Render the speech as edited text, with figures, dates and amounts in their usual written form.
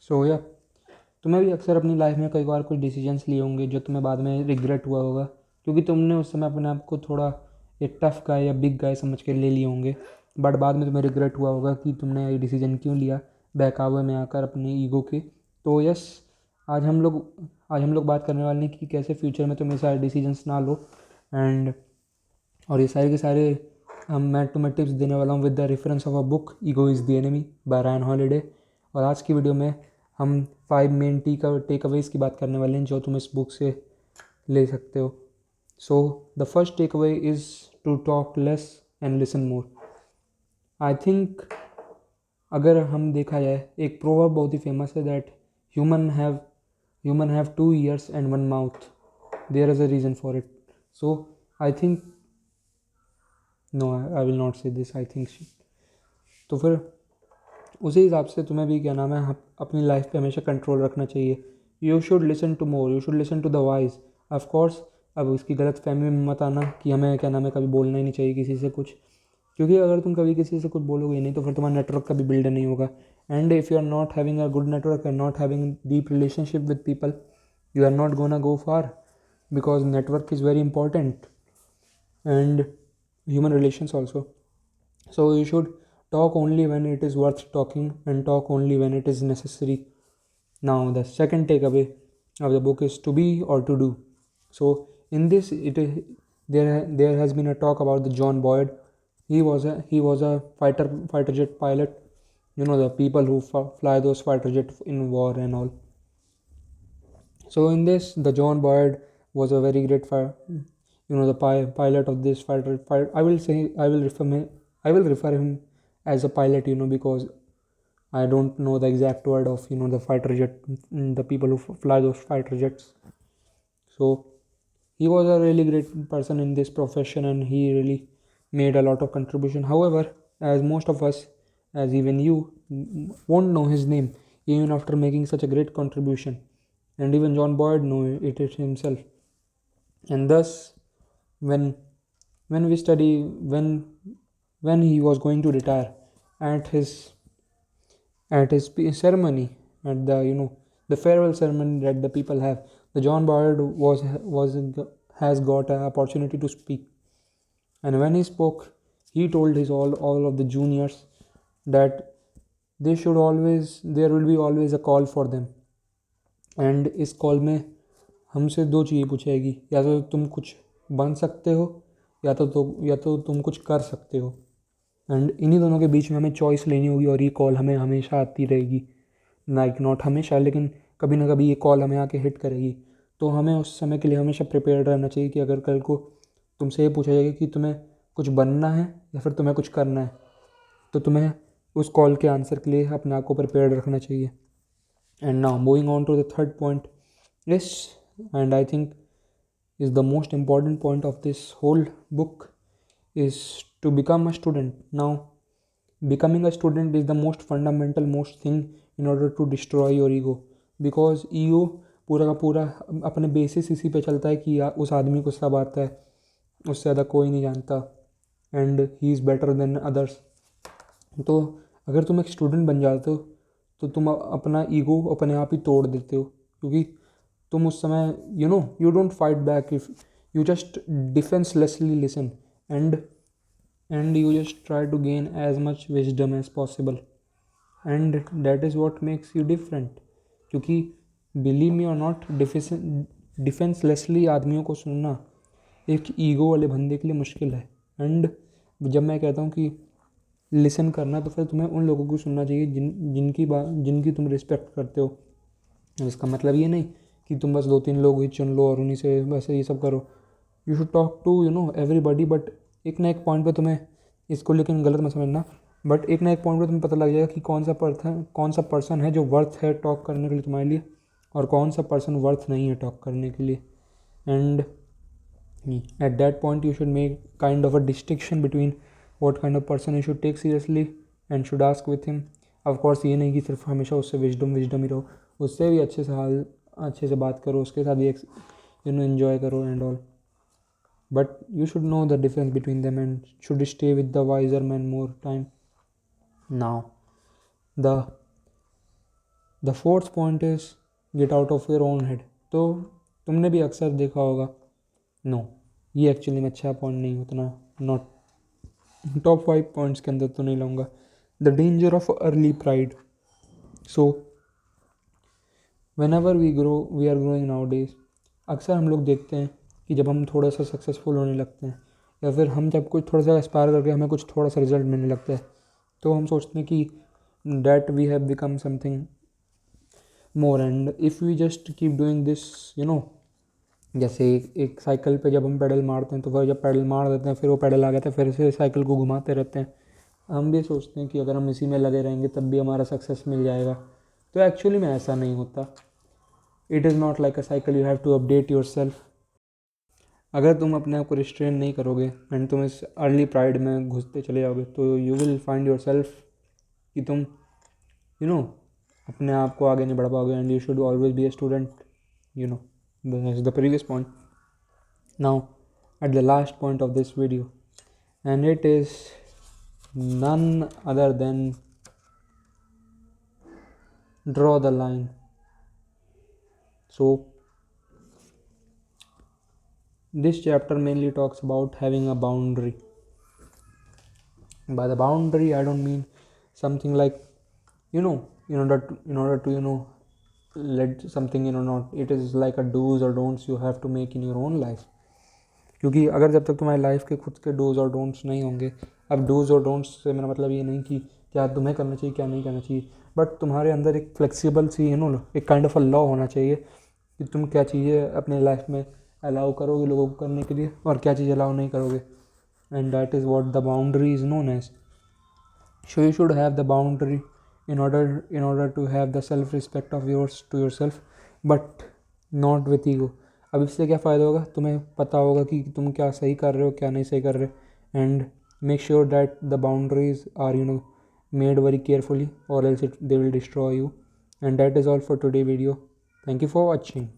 सो या तुम्हें भी अक्सर अपनी लाइफ में कई बार कुछ डिसीजंस लिए होंगे जो तुम्हें बाद में रिग्रेट हुआ होगा, क्योंकि तुमने उस समय अपने आप को थोड़ा एक टफ गाय या बिग गाय समझ के ले लिए होंगे। बट बाद में तुम्हें रिग्रेट हुआ होगा कि तुमने ये डिसीजन क्यों लिया बहकावे में आकर अपने ईगो के। तो यस, आज हम लोग आज हम लोग बात करने वाले हैं कि कैसे फ्यूचर में तुम ये सारे डिसीजंस ना लो। एंड और ये सारे के सारे मैं तुम्हें टिप्स देने वाला हूँ with the reference of a book Ego Is the Enemy by Ryan Holiday. और आज की वीडियो में हम 5 मेन टेक अवेज की बात करने वाले हैं जो तुम इस बुक से ले सकते हो। So the first takeaway is to talk less and listen more. I think अगर हम देखा जाए, एक प्रोवर्ब बहुत ही फेमस है that human have human have 2 ears and 1 mouth, there is a reason for it. So I think no, I will not say this, I think. तो फिर उसी हिसाब से तुम्हें भी क्या नाम है अपनी लाइफ पे हमेशा कंट्रोल रखना चाहिए। You should listen to more, you should listen to the wise. Of course अब इसकी गलत फहमी में मत आना कि हमें क्या नाम है कभी बोलना ही नहीं चाहिए किसी से कुछ, क्योंकि अगर तुम कभी किसी से कुछ बोलोगे नहीं तो फिर तुम्हारा नेटवर्क कभी बिल्ड नहीं होगा। And if you are not having a good network and not having deep relationship with people, you are not gonna go far, because network is very important and human relations also. So you should talk only when it is worth talking and talk only when it is necessary. Now the second takeaway of the book is to be or to do. So in this there has been a talk about the John Boyd. He was a fighter jet pilot. You know, the people who fly those fighter jets in war and all. So in this, the John Boyd was a very great the pilot of this fighter. I will say I will refer him as a pilot, because I don't know the exact word of the fighter jet, the people who fly those fighter jets. So he was a really great person in this profession, and he really made a lot of contribution. However, as most of us, as even you, won't know his name even after making such a great contribution, and even John Boyd knew it himself. And thus, when when we study when he was going to retire, at his ceremony, at the farewell ceremony that the people have, the John Boyd has got an opportunity to speak. And when he spoke, he told his all of the juniors that there will be always a call for them. And इस call में हमसे दो चीज़ें पूछेगी, या तो तुम कुछ बन सकते हो या तो तुम कुछ कर सकते हो। एंड इन्हीं दोनों के बीच में हमें चॉइस लेनी होगी, और ये कॉल हमें हमेशा आती रहेगी, लाइक नॉट हमेशा, लेकिन कभी ना कभी ये कॉल हमें आके हिट करेगी। तो हमें उस समय के लिए हमेशा प्रिपेयर्ड रहना चाहिए कि अगर कल को तुमसे ये पूछा जाएगा कि तुम्हें कुछ बनना है या फिर तुम्हें कुछ करना है, तो तुम्हें उस कॉल के आंसर के लिए अपने आप को प्रिपेयर्ड रखना चाहिए। And now moving on to the third point is, and I think is the most important point of this whole book, is to become a student. Now becoming a student is the most fundamental most thing in order to destroy your ego, because ego पूरा का पूरा अपने basis इसी पे चलता है कि उस आदमी को सब आता है, उससे ज़्यादा कोई नहीं जानता, and he is better than others. तो अगर तुम एक स्टूडेंट बन जाते हो तो तुम अपना ईगो अपने आप ही तोड़ देते हो, क्योंकि तुम उस समय you don't fight back, if you just defencelessly listen and you just try to gain as much wisdom as possible, and that is what makes you different. क्योंकि believe me or not, डिफेंसलेसली आदमियों को सुनना एक ego वाले बंदे के लिए मुश्किल है। एंड जब मैं कहता हूँ कि लिसन करना, तो फिर तुम्हें उन लोगों को सुनना चाहिए जिनकी तुम रिस्पेक्ट करते हो। इसका मतलब ये नहीं कि तुम बस 2-3 लोग ही चुन लो और उन्हीं से बस ये सब करो। You should talk to everybody, but एक ना एक पॉइंट पे तुम्हें, इसको लेकिन गलत मत समझना, बट एक ना एक पॉइंट पे तुम्हें पता लग जाएगा कि कौन सा पर्सन है जो वर्थ है टॉक करने के लिए तुम्हारे लिए, और कौन सा पर्सन वर्थ नहीं है टॉक करने के लिए। And at that point you should make kind of a distinction between what kind of person you should take seriously and should ask with him. of course ये नहीं कि सिर्फ हमेशा उससे विजडम ही रहो, उससे भी अच्छे से बात करो, उसके साथ भी enjoy करो and all, but you should know the difference between them and should stay with the wiser man more time. Now the fourth point is get out of your own head. तो तुमने भी अक्सर देखा होगा, no ये actually में अच्छा point नहीं उतना, नॉट टॉप 5 पॉइंट्स के अंदर तो नहीं लाऊंगा। The danger of early pride. So whenever we are growing nowadays, अक्सर हम लोग देखते हैं कि जब हम थोड़ा सा सक्सेसफुल होने लगते हैं या फिर हम जब कुछ थोड़ा सा एस्पायर करके हमें कुछ थोड़ा सा रिजल्ट मिलने लगता है, तो हम सोचते हैं कि that we have become something more. And if we just keep doing this, जैसे एक साइकिल पे जब हम पेडल मारते हैं तो फिर जब पेडल मार देते हैं फिर वो पेडल आ गया था, फिर से साइकिल को घुमाते रहते हैं। हम भी सोचते हैं कि अगर हम इसी में लगे रहेंगे तब भी हमारा सक्सेस मिल जाएगा। तो एक्चुअली में ऐसा नहीं होता। It is not like a cycle, you have to update yourself. अगर तुम अपने आप को रिस्ट्रेन नहीं करोगे एंड तुम इस अर्ली प्राइड में घुसते चले जाओगे तो you will find your self कि तुम अपने आप को आगे नहीं बढ़ा पाओगे। And you should always be a student, this is the previous point. Now at the last point of this video, and it is none other than draw the line. So this chapter mainly talks about having a boundary. By the boundary I don't mean something like in order to let something not, it is like a do's or don'ts you have to make in your own life. क्योंकि अगर जब तक तुम्हारी life के खुद के dos और don'ts नहीं होंगे, अब डूज और डोंट्स से मेरा मतलब ये नहीं कि क्या तुम्हें करना चाहिए क्या नहीं करना चाहिए, बट तुम्हारे अंदर एक फ्लेक्सिबल सी एक काइंड ऑफ अ लॉ होना चाहिए कि तुम क्या चीज़ें अपने लाइफ में अलाउ करोगे लोगों को करने के लिए और क्या चीज़ें अलाउ नहीं करोगे। And that is what the boundary is known as. So you should have the boundary in order to have the self respect of yours to yourself, but not with ego. अब इससे क्या फ़ायदा होगा, तुम्हें पता होगा कि तुम क्या सही कर रहे हो क्या नहीं सही कर रहे। And make sure that the boundaries are made very carefully or else they will destroy you. And that is all for today video. Thank you for watching.